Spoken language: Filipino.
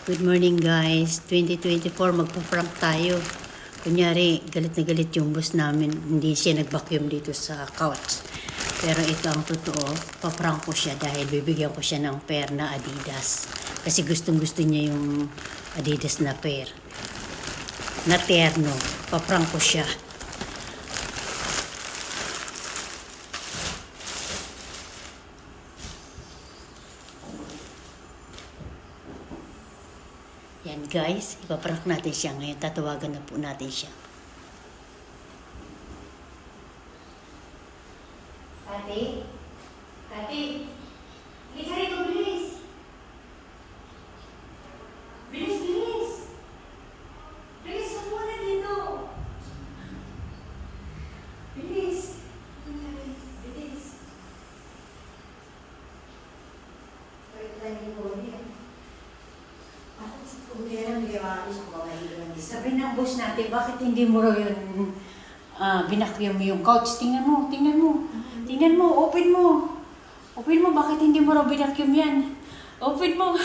Good morning guys, 2024 magpa-prank tayo. Kunyari, galit na galit yung boss namin, hindi siya nag-vacuum dito sa couch. Pero ito ang totoo, pa-prank ko siya dahil bibigyan ko siya ng pair na Adidas. Kasi gustong gusto niya yung Adidas na pair. Na terno, pa-prank ko siya. Yan guys, ipaprank natin siya ngayon. Tatawagan na po natin siya. Ate? Ate? Halika rito, bilis! Bilis, bilis! Bilis ka muna dito! Bilis! Bilis! Wait lang yung phone yan. Sabi ng boss natin, bakit hindi mo raw yun binakyum yung couch? Tingnan mo, tingnan mo. Tingnan mo, open mo. Open mo, bakit hindi mo raw binakyum yan? Open mo.